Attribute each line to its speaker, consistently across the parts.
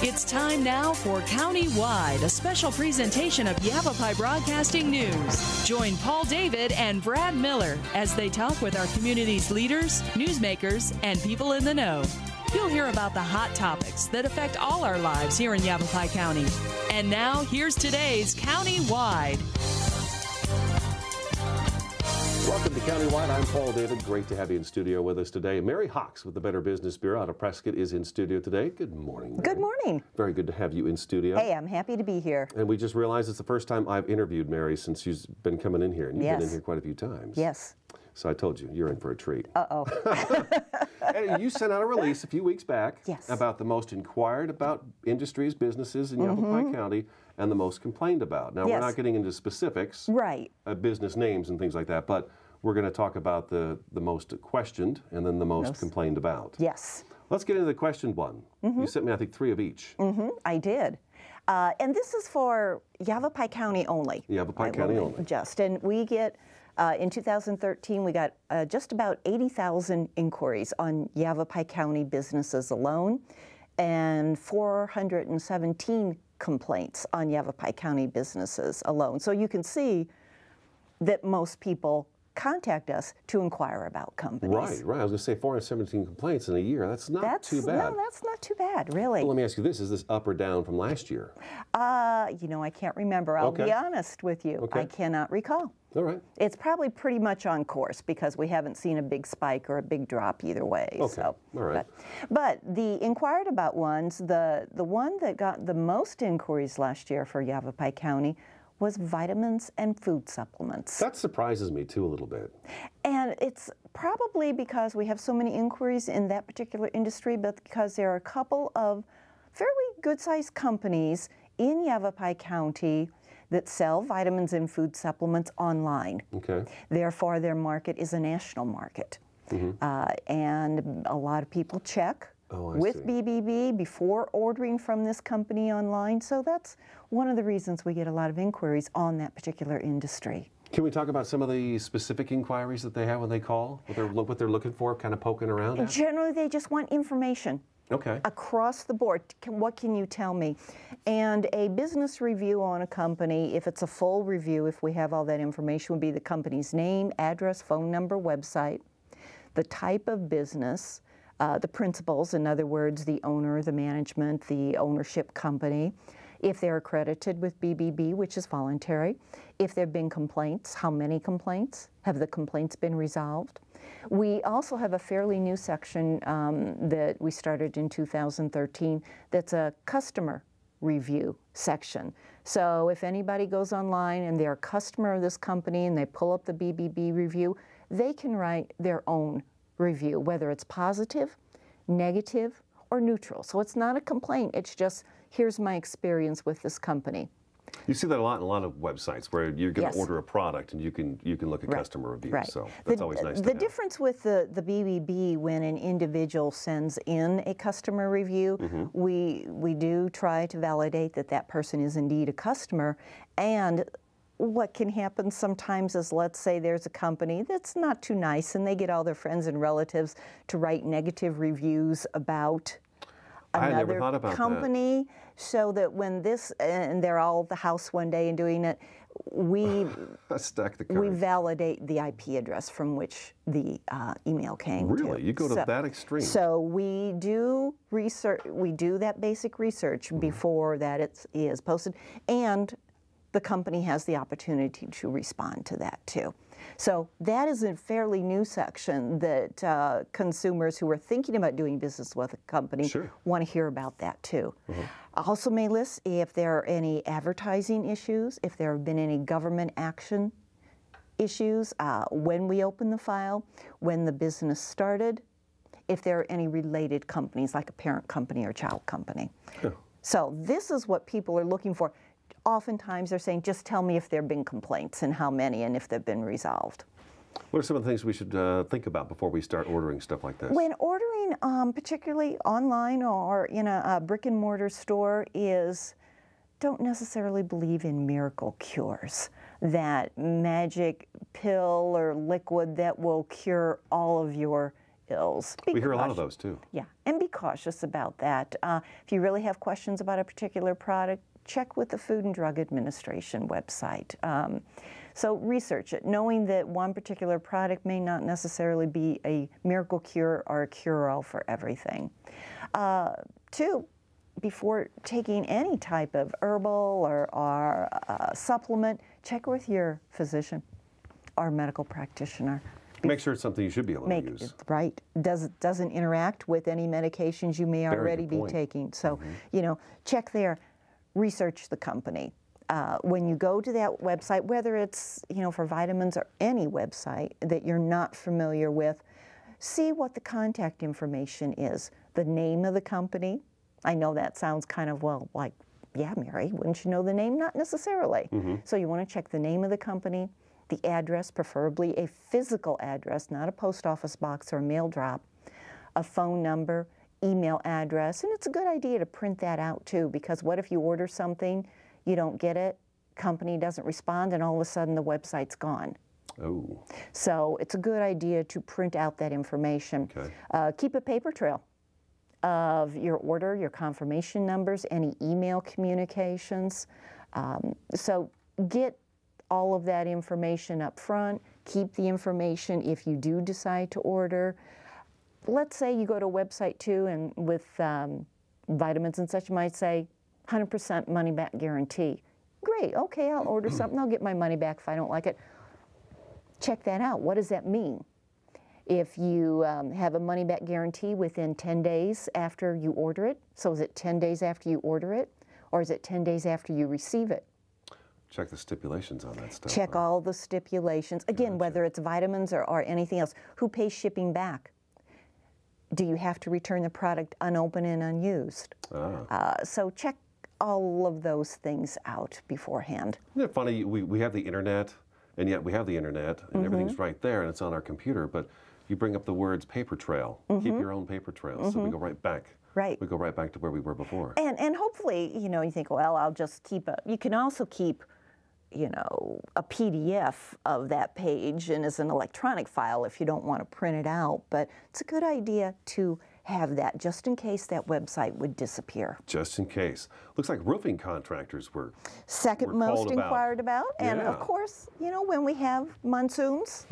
Speaker 1: It's time now for County-Wide, a special presentation of Yavapai Broadcasting News. Join Paul David and Brad Miller as they talk with our community's leaders, newsmakers, and people in the know. You'll hear about the hot topics that affect all our lives here in Yavapai County. And now, here's today's County-Wide.
Speaker 2: Welcome to County-Wide. I'm Paul David. Great to have you in studio with us today. Mary Hawks with the Better Business Bureau out of Prescott is in studio today. Good morning, Mary.
Speaker 3: Good morning.
Speaker 2: Very good to have you in studio.
Speaker 3: Hey, I'm happy to be here.
Speaker 2: And we just realized it's the first time I've interviewed Mary since she's been coming in here. And you've
Speaker 3: Yes.
Speaker 2: been in here quite a few times.
Speaker 3: Yes.
Speaker 2: So I told you, you're in for a treat.
Speaker 3: Uh-oh.
Speaker 2: And you sent out a release a few weeks back
Speaker 3: Yes.
Speaker 2: about the most inquired about industries, businesses in Yavapai County, and the most complained about. Now, we're
Speaker 3: Yes.
Speaker 2: not getting into specifics,
Speaker 3: Right.
Speaker 2: Business names and things like that, but we're going to talk about the most questioned and then the most complained about.
Speaker 3: Yes.
Speaker 2: Let's get into the questioned one. You sent me, I think, 3 of each.
Speaker 3: I did. And this is for Yavapai County only.
Speaker 2: Yavapai County only.
Speaker 3: And we get, in 2013, we got just about 80,000 inquiries on Yavapai County businesses alone, and 417 complaints on Yavapai County businesses alone. So you can see that most people contact us to inquire about companies.
Speaker 2: Right. I was going to say 417 complaints in a year. That's not too bad.
Speaker 3: No, that's not too bad, really.
Speaker 2: Well, let me ask you this. Is this up or down from last year?
Speaker 3: You know, I can't remember. I'll be honest with you.
Speaker 2: Okay.
Speaker 3: I cannot recall.
Speaker 2: All right.
Speaker 3: It's probably pretty much on course because we haven't seen a big spike or a big drop either way.
Speaker 2: Okay.
Speaker 3: So,
Speaker 2: All right.
Speaker 3: But the inquired about ones, the one that got the most inquiries last year for Yavapai County was vitamins and food supplements.
Speaker 2: That surprises me, too, a little bit.
Speaker 3: And it's probably because we have so many inquiries in that particular industry, but because there are a couple of fairly good-sized companies in Yavapai County that sell vitamins and food supplements online.
Speaker 2: Okay.
Speaker 3: Therefore, their market is a national market. And a lot of people check with BBB before ordering from this company online. So that's one of the reasons we get a lot of inquiries on that particular industry.
Speaker 2: Can we talk about some of the specific inquiries that they have when they call? What they're looking for, kind of poking around at?
Speaker 3: Generally, they just want information.
Speaker 2: Okay.
Speaker 3: Across the board, what can you tell me? And a business review on a company, if it's a full review, if we have all that information, would be the company's name, address, phone number, website, the type of business, the principals, in other words, the owner, the management, the ownership company, if they're accredited with BBB, which is voluntary, if there have been complaints, how many complaints, have the complaints been resolved? We also have a fairly new section that we started in 2013 that's a customer review section. So if anybody goes online and they're a customer of this company and they pull up the BBB review, they can write their own review, whether it's positive, negative, or neutral. So it's not a complaint, it's just, here's my experience with this company.
Speaker 2: You see that a lot in a lot of websites where you're going to order a product and you can look at customer reviews. So that's always nice to have.
Speaker 3: The difference with the BBB, when an individual sends in a customer review, we do try to validate that that person is indeed a customer. And what can happen sometimes is, let's say there's a company that's not too nice and they get all their friends and relatives to write negative reviews about another company, so that when this, and they're all at the house one day and doing it, we validate the IP address from which the email came to.
Speaker 2: Really? You go to that extreme?
Speaker 3: So we do research, we do that basic research before that is posted, and the company has the opportunity to respond to that too. So that is a fairly new section that consumers who are thinking about doing business with a company want to hear about that too. I also may list if there are any advertising issues, if there have been any government action issues, when we open the file, when the business started, if there are any related companies like a parent company or child company. So this is what people are looking for. Oftentimes they're saying, just tell me if there have been complaints and how many and if they've been resolved.
Speaker 2: What are some of the things we should think about before we start ordering stuff like this?
Speaker 3: When ordering, particularly online or in a brick and mortar store, is don't necessarily believe in miracle cures, that magic pill or liquid that will cure all of your ills.
Speaker 2: We hear a lot of those too.
Speaker 3: Yeah, and be cautious about that. If you really have questions about a particular product, check with the Food and Drug Administration website. So research it, knowing that one particular product may not necessarily be a miracle cure or a cure-all for everything. Two, before taking any type of herbal or supplement, check with your physician or medical practitioner.
Speaker 2: Make sure it's something you should be able to use.
Speaker 3: Right. Doesn't interact with any medications you may already be taking. So, you know, check there. Research the company. When you go to that website, whether it's, you know, for vitamins or any website that you're not familiar with, see what the contact information is, the name of the company. I know that sounds kind of, well, like, yeah, Mary, wouldn't you know the name? Not necessarily. So you want to check the name of the company, the address, preferably a physical address, not a post office box or a mail drop, a phone number, email address, and it's a good idea to print that out too, because what if you order something, you don't get it, company doesn't respond, and all of a sudden the website's gone.
Speaker 2: Oh.
Speaker 3: So it's a good idea to print out that information. Keep a paper trail of your order, your confirmation numbers, any email communications. So get all of that information up front. Keep the information if you do decide to order. Let's say you go to a website too, and with vitamins and such, you might say 100% money back guarantee. Great, okay, I'll order something, I'll get my money back if I don't like it. Check that out. What does that mean? If you have a money back guarantee within 10 days after you order it, so is it 10 days after you order it, or is it 10 days after you receive it?
Speaker 2: Check the stipulations on that stuff.
Speaker 3: Check all the stipulations. Again, whether it's vitamins or anything else. Who pays shipping back? Do you have to return the product unopened and unused? So check all of those things out beforehand.
Speaker 2: Isn't it funny, we have the internet, and yet we have the internet, and everything's right there, and it's on our computer, but you bring up the words paper trail. Keep your own paper trail, so we go right back.
Speaker 3: Right.
Speaker 2: We go right back to where we were before.
Speaker 3: And hopefully, you know, you think, well, I'll just keep you can also keep, you know, a PDF of that page and as an electronic file if you don't want to print it out, but it's a good idea to have that just in case that website would disappear.
Speaker 2: Just in case. Looks like roofing contractors were
Speaker 3: second most inquired about. And
Speaker 2: Yeah.
Speaker 3: of course, you know, when we have monsoons,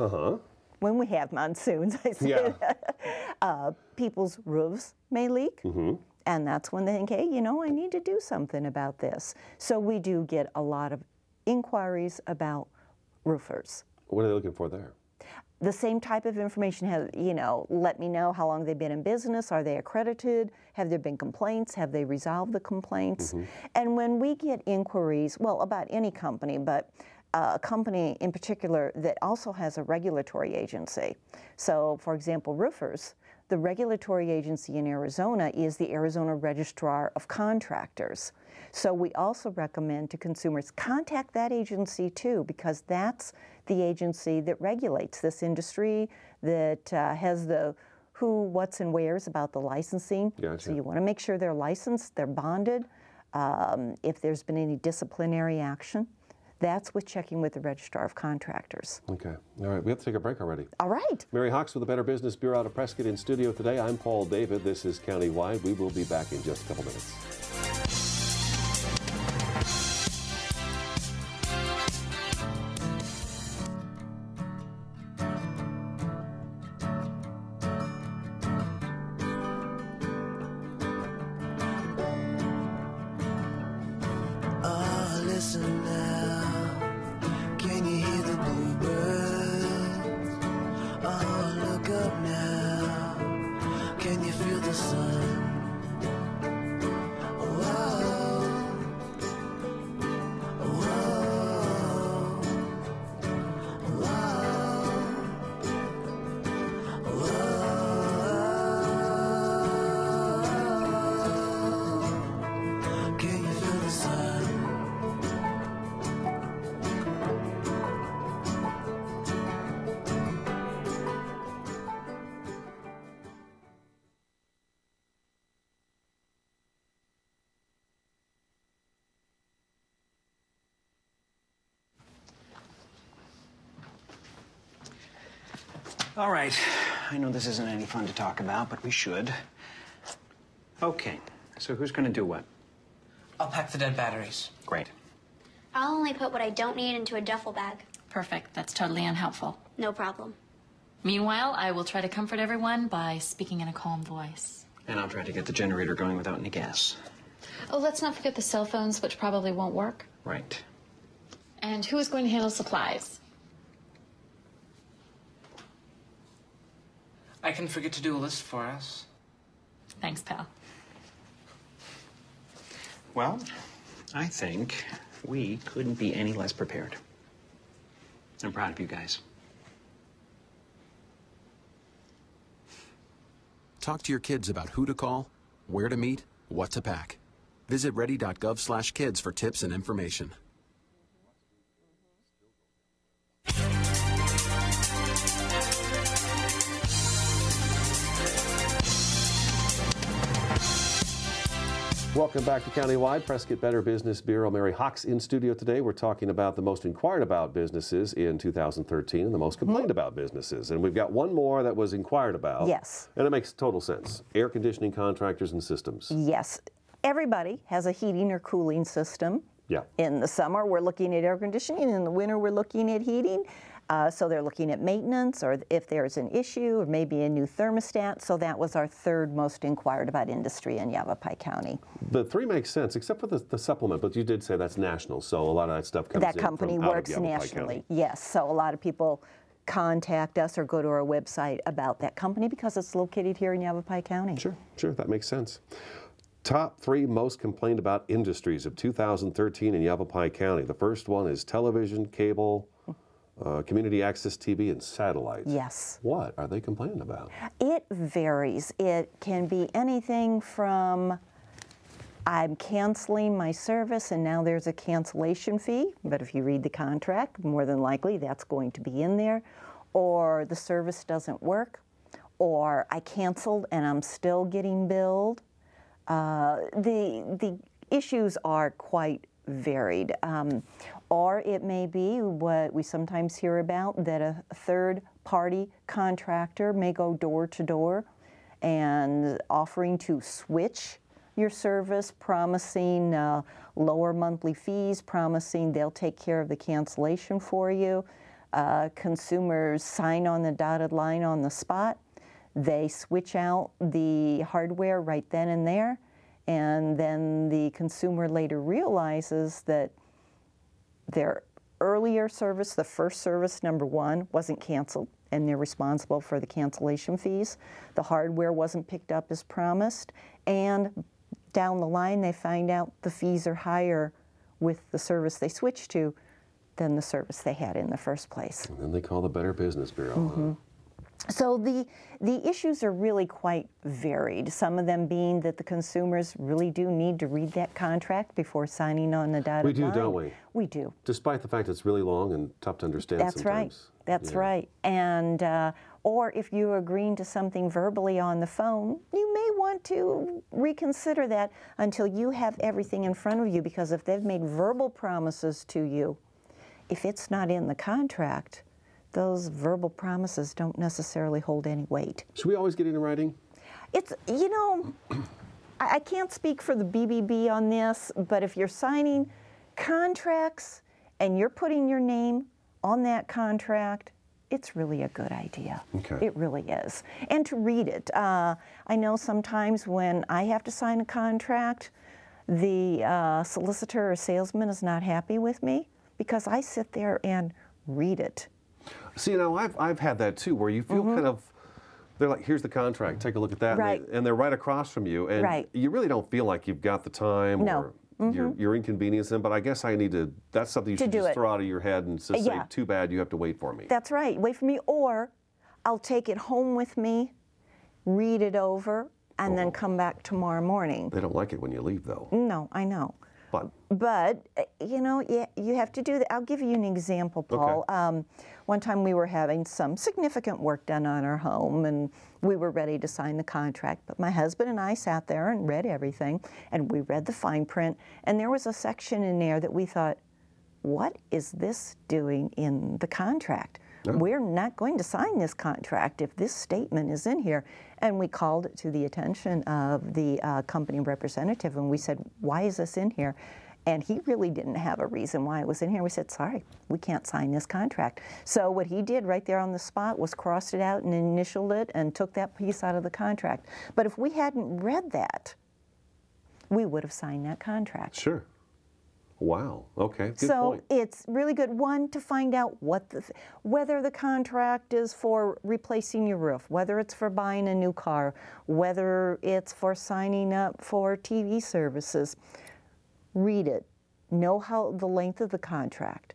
Speaker 3: when we have monsoons, I say, people's roofs may leak. And that's when they think, hey, you know, I need to do something about this. So we do get a lot of inquiries about roofers.
Speaker 2: What are they looking for there?
Speaker 3: The same type of information, has, you know, let me know how long they've been in business, are they accredited, have there been complaints, have they resolved the complaints? And when we get inquiries, well, about any company, but a company in particular that also has a regulatory agency. So, for example, roofers, the regulatory agency in Arizona is the Arizona Registrar of Contractors. So we also recommend to consumers contact that agency too, because that's the agency that regulates this industry, that has the who, what's, and where's about the licensing.
Speaker 2: Gotcha.
Speaker 3: So you want to make sure they're licensed, they're bonded. If there's been any disciplinary action, that's with checking with the Registrar of Contractors.
Speaker 2: Okay. All right. We have to take a break already.
Speaker 3: All right.
Speaker 2: Mary Hawks with the Better Business Bureau out of Prescott in studio today. I'm Paul David. This is Countywide. We will be back in just a couple minutes.
Speaker 4: Listen now, can you hear the bluebirds? Oh, look up now, can you feel the sun? Can you feel the sun?
Speaker 5: All right, I know this isn't any fun to talk about, but we should. Okay, so who's gonna do what?
Speaker 6: I'll pack the dead batteries.
Speaker 5: Great.
Speaker 7: I'll only put what I don't need into a duffel bag.
Speaker 8: Perfect. That's totally unhelpful.
Speaker 7: No problem.
Speaker 8: Meanwhile, I will try to comfort everyone by speaking in a calm voice.
Speaker 5: And I'll try to get the generator going without any gas.
Speaker 8: Oh, let's not forget the cell phones, which probably won't work.
Speaker 5: Right.
Speaker 8: And who is going to handle supplies?
Speaker 6: I can forget to do a list for us.
Speaker 8: Thanks, pal.
Speaker 5: Well, I think we couldn't be any less prepared. I'm proud of you guys.
Speaker 9: Talk to your kids about who to call, where to meet, what to pack. Visit ready.gov/kids for tips and information.
Speaker 2: Welcome back to Countywide. Prescott Better Business Bureau Mary Hawks in studio today. We're talking about the most inquired about businesses in 2013 and the most complained about businesses. And we've got one more that was inquired about.
Speaker 3: Yes.
Speaker 2: And it makes total sense. Air conditioning contractors and systems.
Speaker 3: Yes. Everybody has a heating or cooling system.
Speaker 2: Yeah.
Speaker 3: In the summer, we're looking at air conditioning. In the winter, we're looking at heating. So they're looking at maintenance, or if there's an issue, or maybe a new thermostat. So that was our third most inquired about industry in Yavapai County.
Speaker 2: The three makes sense, except for the supplement, but you did say that's national, so a lot of that stuff comes
Speaker 3: That
Speaker 2: in
Speaker 3: company
Speaker 2: from out of
Speaker 3: works
Speaker 2: Yavapai
Speaker 3: nationally,
Speaker 2: County.
Speaker 3: yes. So a lot of people contact us or go to our website about that company because it's located here in Yavapai County.
Speaker 2: Sure, that makes sense. Top three most complained about industries of 2013 in Yavapai County. The first one is television, cable, community access TV, and satellites.
Speaker 3: Yes.
Speaker 2: What are they complaining about?
Speaker 3: It varies. It can be anything from I'm canceling my service and now there's a cancellation fee, but if you read the contract, more than likely that's going to be in there, or the service doesn't work, or I canceled and I'm still getting billed. The issues are quite varied. Or it may be what we sometimes hear about, that a third-party contractor may go door to door and offering to switch your service, promising lower monthly fees, promising they'll take care of the cancellation for you. Consumers sign on the dotted line on the spot. They switch out the hardware right then and there, and then the consumer later realizes that their earlier service, the first service, number one, wasn't canceled, and they're responsible for the cancellation fees. The hardware wasn't picked up as promised, and down the line they find out the fees are higher with the service they switched to than the service they had in the first place.
Speaker 2: And then they call the Better Business Bureau.
Speaker 3: So the issues are really quite varied, some of them being that the consumers really do need to read that contract before signing on the dotted line.
Speaker 2: We do, don't we?
Speaker 3: We do.
Speaker 2: Despite the fact it's really long and tough to understand
Speaker 3: That's
Speaker 2: sometimes.
Speaker 3: right. That's right. And or if you're agreeing to something verbally on the phone, you may want to reconsider that until you have everything in front of you, because if they've made verbal promises to you, if it's not in the contract, those verbal promises don't necessarily hold any weight.
Speaker 2: Should we always get it in writing?
Speaker 3: It's, you know, I can't speak for the BBB on this, but if you're signing contracts and you're putting your name on that contract, it's really a good idea.
Speaker 2: Okay.
Speaker 3: It really is. And to read it. I know sometimes when I have to sign a contract, the solicitor or salesman is not happy with me because I sit there and read it.
Speaker 2: See, you know, I've had that too, where you feel kind of, they're like, here's the contract, take a look at that,
Speaker 3: Right.
Speaker 2: and they're right across from you, and
Speaker 3: Right.
Speaker 2: you really don't feel like you've got the time
Speaker 3: No.
Speaker 2: or you're inconveniencing them, but I guess I need to, that's something you should
Speaker 3: do
Speaker 2: just
Speaker 3: it.
Speaker 2: throw out of your head and just say,
Speaker 3: Yeah.
Speaker 2: too bad, you have to wait for me.
Speaker 3: That's right, wait for me, or I'll take it home with me, read it over, and then come back tomorrow morning.
Speaker 2: They don't like it when you leave, though.
Speaker 3: No, I know.
Speaker 2: But
Speaker 3: you know, you have to do that. I'll give you an example, Paul.
Speaker 2: Okay.
Speaker 3: One time we were having some significant work done on our home, and we were ready to sign the contract. But my husband and I sat there and read everything, and we read the fine print, and there was a section in there that we thought, what is this doing in the contract? We're not going to sign this contract if this statement is in here. And we called it to the attention of the company representative, and we said, why is this in here? And he really didn't have a reason why it was in here. We said, sorry, we can't sign this contract. So what he did right there on the spot was crossed it out and initialed it and took that piece out of the contract. But if we hadn't read that, we would have signed that contract.
Speaker 2: Sure. Wow. Okay. Good
Speaker 3: so
Speaker 2: point.
Speaker 3: It's really good, one, to find out what whether the contract is for replacing your roof, whether it's for buying a new car, whether it's for signing up for TV services. Read it. Know how the length of the contract,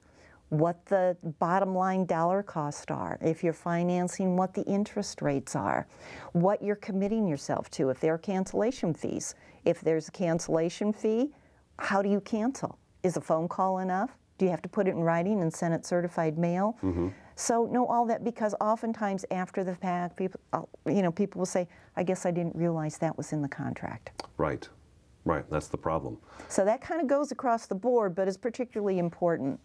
Speaker 3: what the bottom line dollar costs are, if you're financing, what the interest rates are, what you're committing yourself to, if there are cancellation fees. If there's a cancellation fee, how do you cancel? Is a phone call enough? Do you have to put it in writing and send it certified mail? So know all that, because oftentimes after the fact, people will say, I guess I didn't realize that was in the contract.
Speaker 2: Right. Right, that's the problem.
Speaker 3: So that kind of goes across the board, but is particularly important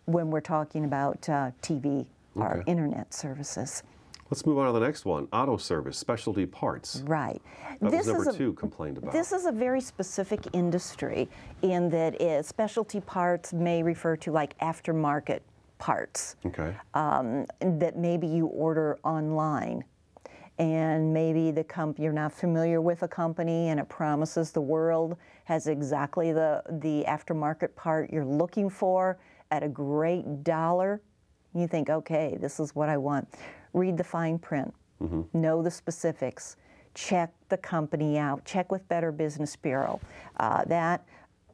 Speaker 3: when we're talking about TV or internet services.
Speaker 2: Let's move on to the next one, auto service, specialty parts.
Speaker 3: Right.
Speaker 2: That was number 2 complained about.
Speaker 3: This is a very specific industry in that specialty parts may refer to like aftermarket parts that maybe you order online. And maybe you're not familiar with a company and it promises the world, has exactly the aftermarket part you're looking for at a great dollar. You think, okay, this is what I want. Read the fine print, know the specifics, check the company out, check with Better Business Bureau.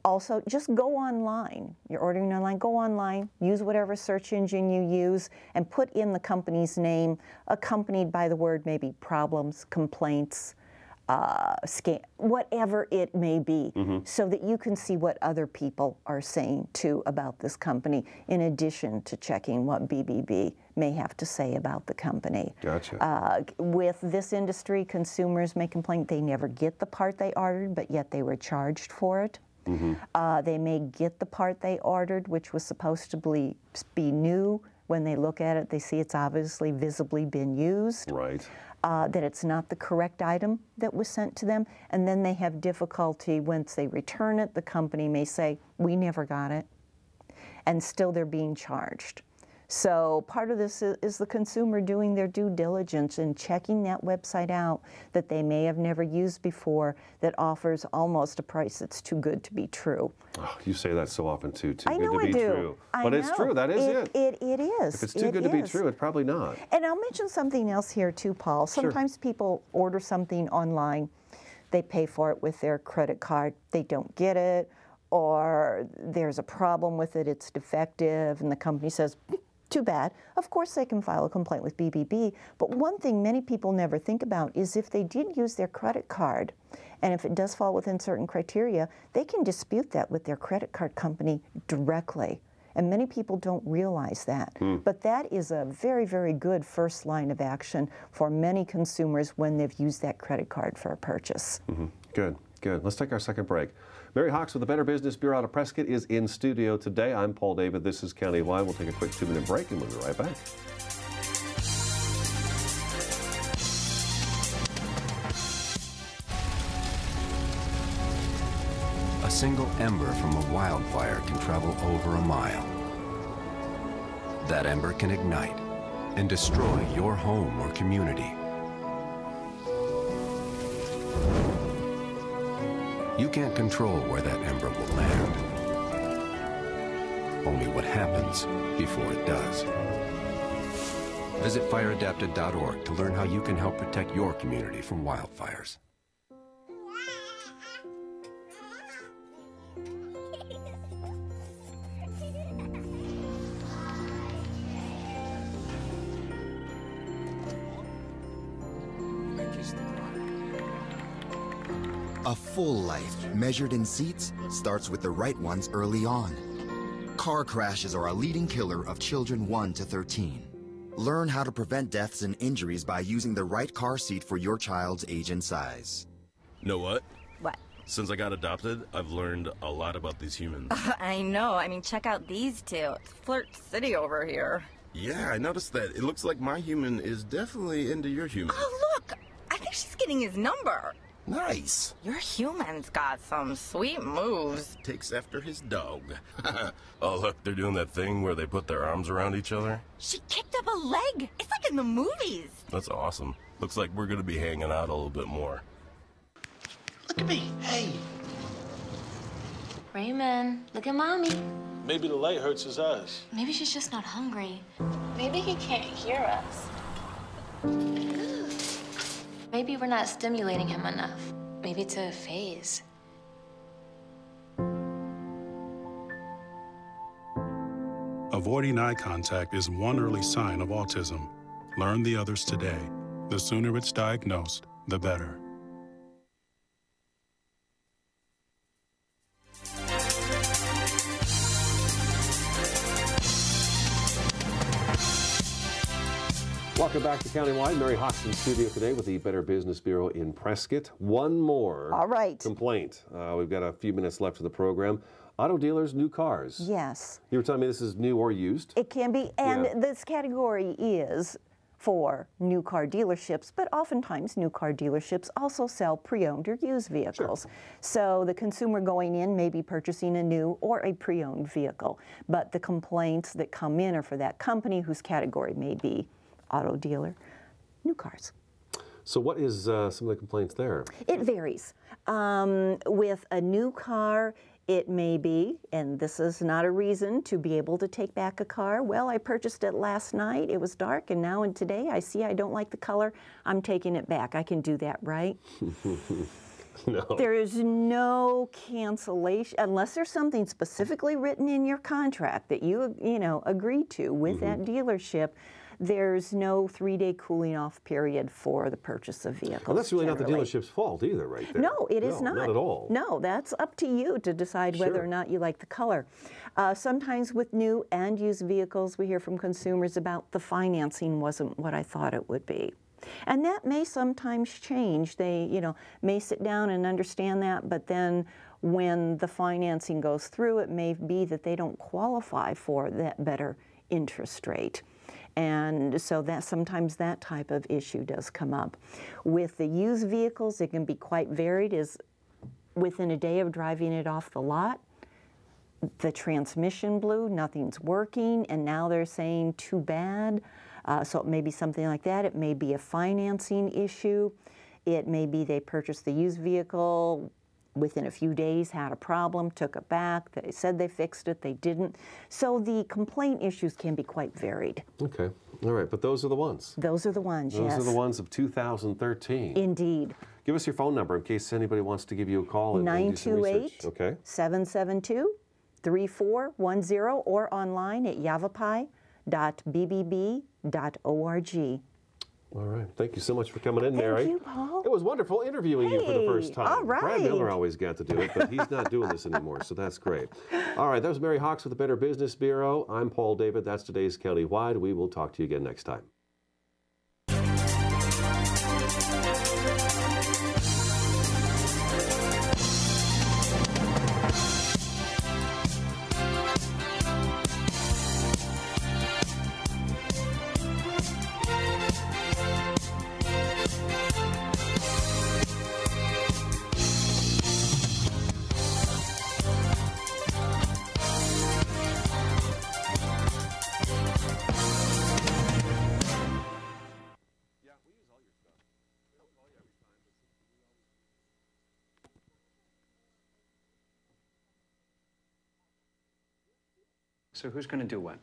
Speaker 3: Also, just go online. You're ordering online, go online, use whatever search engine you use, and put in the company's name, accompanied by the word maybe problems, complaints, scam, whatever it may be, so that you can see what other people are saying too about this company, in addition to checking what BBB may have to say about the company.
Speaker 2: Gotcha.
Speaker 3: With this industry, consumers may complain they never get the part they ordered, but yet they were charged for it. They may get the part they ordered, which was supposed to be new. When they look at it, they see it's obviously visibly been used.
Speaker 2: Right.
Speaker 3: That it's not the correct item that was sent to them. And then they have difficulty once they return it. The company may say, we never got it. And still they're being charged. So part of this is the consumer doing their due diligence and checking that website out that they may have never used before, that offers almost a price that's too good to be true.
Speaker 2: Oh, you say that so often too. Too
Speaker 3: I
Speaker 2: good
Speaker 3: know
Speaker 2: to be
Speaker 3: I do.
Speaker 2: true. But it's true. That is it.
Speaker 3: It is.
Speaker 2: If it's too good to be true, it's probably not.
Speaker 3: And I'll mention something else here too, Paul. Sometimes people order something online, they pay for it with their credit card, they don't get it, or there's a problem with it, it's defective, and the company says, too bad. Of course they can file a complaint with BBB, but one thing many people never think about is if they did use their credit card, and if it does fall within certain criteria, they can dispute that with their credit card company directly. And many people don't realize that. But that is a very, very good first line of action for many consumers when they've used that credit card for a purchase.
Speaker 2: Good, good. Let's take our second break. Mary Hawks with the Better Business Bureau out of Prescott is in studio today. I'm Paul David. This is Countywide. We'll take a quick 2-minute break and we'll be right back.
Speaker 10: A single ember from a wildfire can travel over a mile. That ember can ignite and destroy your home or community. You can't control where that ember will land. Only what happens before it does. Visit fireadapted.org to learn how you can help protect your community from wildfires.
Speaker 11: A full life, measured in seats, starts with the right ones early on. Car crashes are a leading killer of children 1 to 13. Learn how to prevent deaths and injuries by using the right car seat for your child's age and size.
Speaker 12: Know what?
Speaker 13: What?
Speaker 12: Since I got adopted, I've learned a lot about these humans.
Speaker 13: I know. I mean, check out these two. It's Flirt City over here.
Speaker 12: Yeah, I noticed that. It looks like my human is definitely into your human.
Speaker 13: Oh, look! I think she's getting his number.
Speaker 12: Nice.
Speaker 13: Your human's got some sweet moves.
Speaker 12: Takes after his dog. Oh, look, they're doing that thing where they put their arms around each other.
Speaker 13: She kicked up a leg. It's like in the movies.
Speaker 12: That's awesome. Looks like we're gonna be hanging out a little bit more.
Speaker 6: Look at me. Hey.
Speaker 8: Raymond, look at Mommy.
Speaker 14: Maybe the light hurts his eyes.
Speaker 8: Maybe she's just not hungry. Maybe he can't hear us. Maybe we're not stimulating him enough. Maybe it's a phase.
Speaker 15: Avoiding eye contact is one early sign of autism. Learn the others today. The sooner it's diagnosed, the better.
Speaker 2: Welcome back to Countywide. Mary Hawks in studio today with the Better Business Bureau in Prescott. One more complaint. We've got a few minutes left of the program. Auto dealers, new cars.
Speaker 3: Yes.
Speaker 2: You were telling me this is new or used?
Speaker 3: It can be, and this category is for new car dealerships, but oftentimes new car dealerships also sell pre-owned or used vehicles. Sure. So the consumer going in may be purchasing a new or a pre-owned vehicle, but the complaints that come in are for that company whose category may be auto dealer, new cars.
Speaker 2: So what is some of the complaints there?
Speaker 3: It varies. With a new car, it may be, and this is not a reason to be able to take back a car. Well, I purchased it last night, it was dark, and now and today I see I don't like the color, I'm taking it back. I can do that, right?
Speaker 2: No.
Speaker 3: There is no cancellation, unless there's something specifically written in your contract that you agreed to with that dealership. There's no 3-day cooling off period for the purchase of vehicles.
Speaker 2: Well, that's really not the dealership's fault either, right there.
Speaker 3: No, it is not.
Speaker 2: Not at all.
Speaker 3: No, that's up to you to decide whether or not you like the color. Sometimes with new and used vehicles, we hear from consumers about the financing wasn't what I thought it would be. And that may sometimes change. They, may sit down and understand that, but then when the financing goes through, it may be that they don't qualify for that better interest rate. And so that sometimes that type of issue does come up. With the used vehicles, it can be quite varied. Is within a day of driving it off the lot, the transmission blew, nothing's working, and now they're saying too bad. So it may be something like that. It may be a financing issue. It may be they purchased the used vehicle, within a few days had a problem, took it back, they said they fixed it, they didn't. So the complaint issues can be quite varied.
Speaker 2: Okay, all right, but those are the ones.
Speaker 3: Those are the ones, yes.
Speaker 2: Those are the ones of 2013.
Speaker 3: Indeed.
Speaker 2: Give us your phone number in case anybody wants to give you a call and do some research.
Speaker 3: 928-772-3410 or online at yavapai.bbb.org.
Speaker 2: All right. Thank you so much for coming in, Mary.
Speaker 3: Thank you, Paul.
Speaker 2: It was wonderful interviewing you for the first time.
Speaker 3: All right.
Speaker 2: Brad Miller always got to do it, but he's not doing this anymore, so that's great. All right. That was Mary Hawks with the Better Business Bureau. I'm Paul David. That's today's Countywide. We will talk to you again next time.
Speaker 5: So who's going to do what?